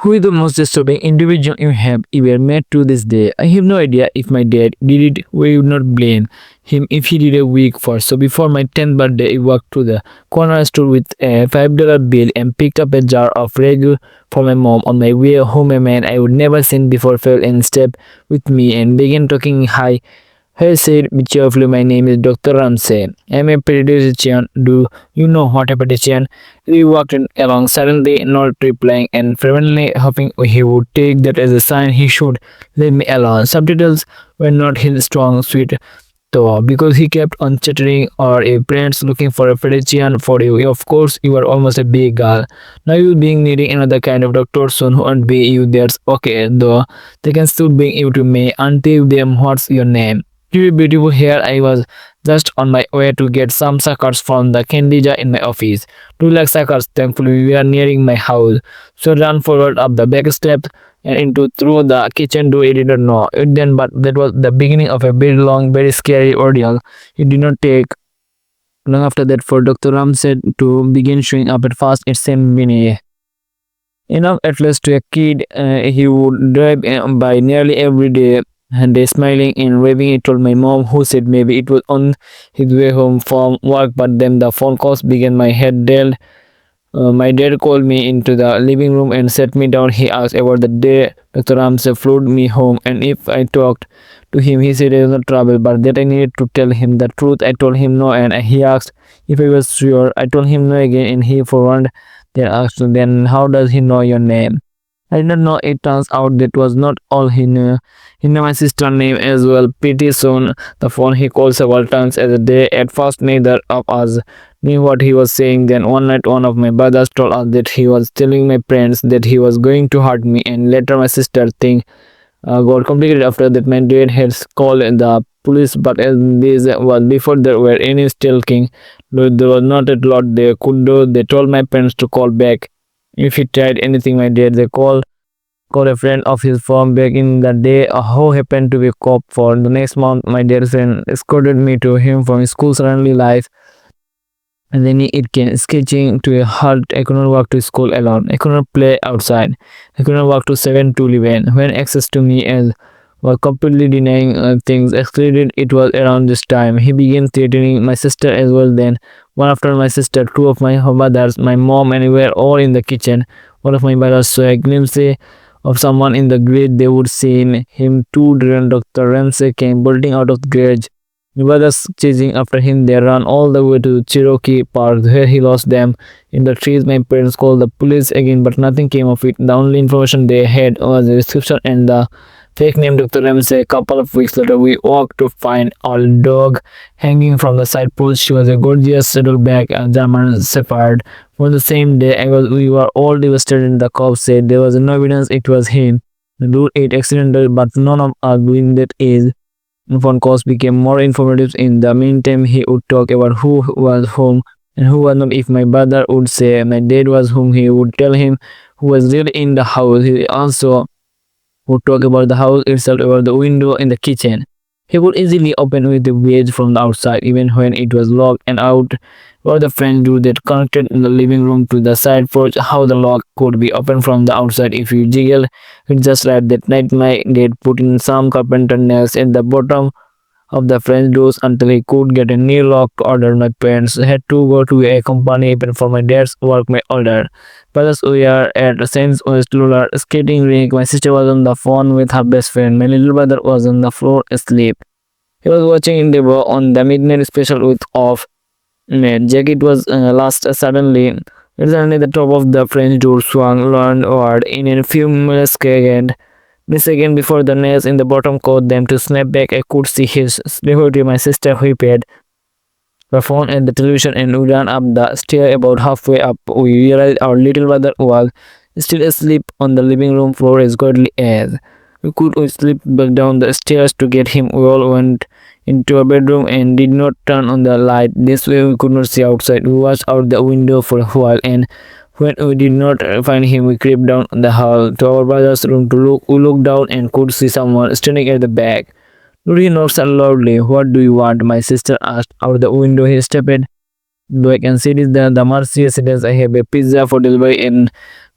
Who is the most disturbing individual you have ever met to this day? I have no idea if my dad did it. We would not blame him if he did a week first. So before my 10th birthday, I walked to the corner store with a $5 bill and picked up a jar of Regu for my mom. On my way home, a man I would never seen before fell in step with me and began talking high. He said cheerfully, my name is Dr. Ramsey. I'm a pediatrician. Do you know what a pediatrician? We walked along suddenly, not replying, and fervently hoping he would take that as a sign he should leave me alone. Subtitles were not his strong suit, though, because he kept on chattering, or a parents looking for a pediatrician for you. Of course, you are almost a big girl. Now you being needing another kind of doctor soon who won't be you. That's okay, though. They can still bring you to me. Auntie them, what's your name? You beautiful hair. I was just on my way to get some suckers from the candy jar in my office. 2 lakh suckers. Thankfully, we are nearing my house. So ran forward up the back steps and into through the kitchen door. I did not know it then, but that was the beginning of a very long, very scary ordeal. It did not take long after that for Dr. Ramsey to begin showing up at fast. It seemed mini enough at least to a kid. He would drive by nearly every day. And they smiling and waving. He told my mom, who said maybe it was on his way home from work, but then the phone calls began. My head dealt. My dad called me into the living room and sat me down. He asked about the day Dr. Ramsey flew me home and if I talked to him. He said there was no trouble, but that I needed to tell him the truth. I told him no, and he asked if I was sure. I told him no again, and he frowned. Then asked, then how does he know your name? I did not know. It turns out that was not all he knew. He knew my sister's name as well. Pretty soon, the phone he called several times a day. At first, neither of us knew what he was saying. Then one night, one of my brothers told us that he was telling my parents that he was going to hurt me. And later, my sister thing got complicated. After that, my dad had called the police, but as this was before there were any stalking, there was not a lot they could do. They told my parents to call back if he tried anything. My dad they called a friend of his from back in the day who happened to be a cop. For the next month, my dear friend escorted me to him from his school suddenly life, and then it came sketching to a halt. I could not walk to school alone. I could not play outside. I could not walk to 7 to 11 when access to me as was completely denying things escalated. It was around this time he began threatening my sister as well. Then one after my sister, two of my brothers, my mom, and we were all in the kitchen. One of my brothers saw a glimpse of someone in the grate. They would seen him too. Then Dr. Ramsey came bolting out of the garage. My brothers chasing after him. They ran all the way to Cherokee Park, where he lost them in the trees. My parents called the police again, but nothing came of it. The only information they had was a description and the fake name Dr. Ramsey. A couple of weeks later, we walked to find our dog hanging from the side porch. She was a gorgeous saddleback German Shepherd. For the same day, we were all devastated. The cops said there was no evidence it was him. The rule 8 accidental, but none of us doing that is. Phone calls became more informative. In the meantime, he would talk about who was home and who was not. If my brother would say my dad was home, he would tell him who was really in the house. He also would talk about the house itself, about the window in the kitchen. He could easily open with the wedge from the outside, even when it was locked, and out about the French door that connected in the living room to the side porch. How the lock could be opened from the outside if you jiggle it just right. That night, my dad put in some carpenter nails at the bottom of the French doors until he could get a new lock order. My parents had to go to a company even for my dad's work my order. Brothers, we are at Saint West roller skating rink. My sister was on the phone with her best friend. My little brother was on the floor asleep. He was watching Endeavor on the midnight special with off. Jack, it was last suddenly. Suddenly the top of the French door swung landward in a few milliseconds. The second before the nails in the bottom caused them to snap back. I could see his sleepy. My sister whipped the phone and the television and we ran up the stair. About halfway up, we realized our little brother was still asleep on the living room floor as godly as we could. We slipped back down the stairs to get him. We all went into our bedroom and did not turn on the light. This way we could not see outside. We watched out the window for a while, and when we did not find him, we crept down the hall to our brother's room to look. We looked down and could see someone standing at the back. Rudy knocked loudly. What do you want? My sister asked. Out the window he stepped. Though I can see this, the Mercy residence. I have a pizza for delivery and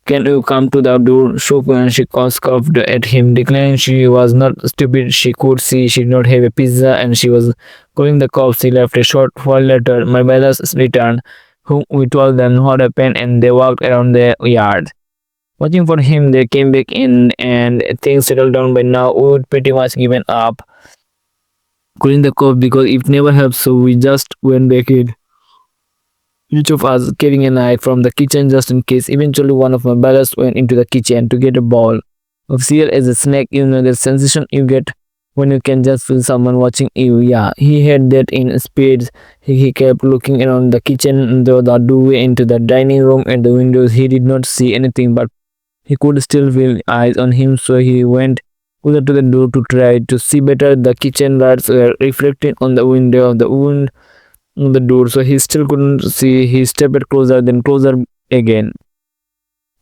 Can you come to the door? Shook when she scoffed at him, declaring she was not stupid. She could see she did not have a pizza and she was calling the cops. He left a short while later. My brothers returned, whom we told them what happened, and they walked around the yard. Watching for him, they came back in and things settled down. By now, we would pretty much given up calling the cops because it never helped, so we just went back in. Each of us carrying a knife from the kitchen just in case. Eventually, one of my brothers went into the kitchen to get a bowl of cereal as a snack. You know the sensation you get when you can just feel someone watching you. Yeah, he had that in spades. He kept looking around the kitchen, though the doorway into the dining room and the windows. He did not see anything, but he could still feel eyes on him, so he went closer to the door to try to see better. The kitchen lights were reflecting on the window of the wound on the door, so he still couldn't see. He stepped closer, then closer again,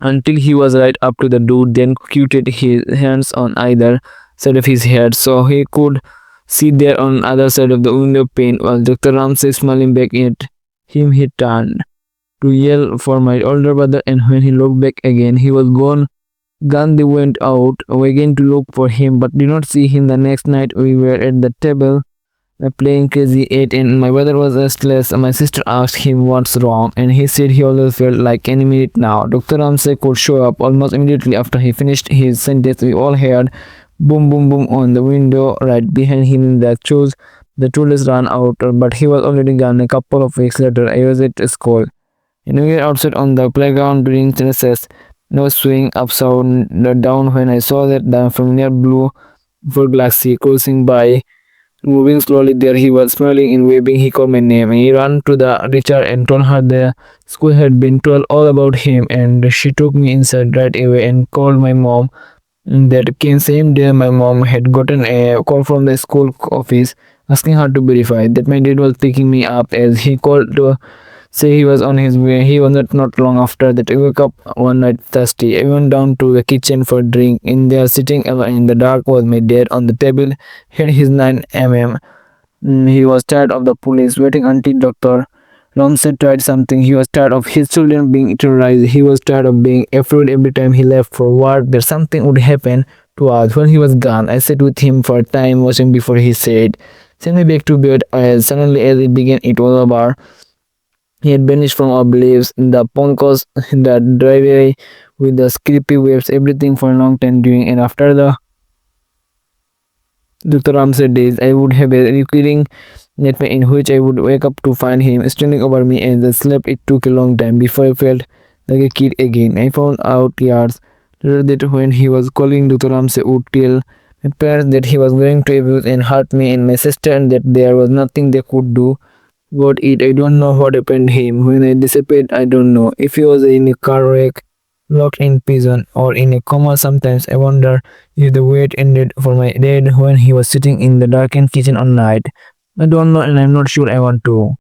until he was right up to the door, then queued his hands on either side of his head, so he could see there on other side of the window pane. While Dr. Ramsey smiling back at him, he turned to yell for my older brother, and when he looked back again, he was gone. Gone. They went out again to look for him, but did not see him. The next night, we were at the table playing Crazy 8, and my brother was restless. My sister asked him what's wrong, and he said he always felt like any minute now. Dr. Ramsey could show up almost immediately after he finished his sentence. We all heard boom, boom, boom on the window right behind him. The tourists ran out, but he was already gone. A couple of weeks later, I was at school, and we were outside on the playground during recess. No swing upside down when I saw that the familiar blue full galaxy cruising by. Moving slowly there, he was smiling and waving. He called my name. He ran to the teacher and told her the school had been told all about him, and she took me inside right away and called my mom. That same day, my mom had gotten a call from the school office asking her to verify that my dad was picking me up, as he called to say he was on his way. He was not long after that. I woke up one night thirsty. I went down to the kitchen for a drink. In there, sitting in the dark, was my dad. On the table had his 9mm. He was tired of the police waiting until Dr. Ramsey tried something. He was tired of his children being terrorized. He was tired of being afraid every time he left for work that something would happen to us. When he was gone, I sat with him for a time, watching before he said, "Send me back to bed." Suddenly, as it began, it was over. He had vanished from our beliefs. The Poncos, the driveway with the creepy waves, everything for a long time during and after the Dr. Ramsey days. I would have a recurring nightmare in which I would wake up to find him standing over me as I slept. It took a long time before I felt like a kid again. I found out years later that when he was calling, Dr. Ramsey would tell my parents that he was going to abuse and hurt me and my sister, and that there was nothing they could do about it. I don't know what happened to him when I disappeared. I don't know if he was in a car wreck, locked in prison, or in a coma. Sometimes I wonder if the wait ended for my dad when he was sitting in the darkened kitchen all night. I don't know, and I'm not sure I want to.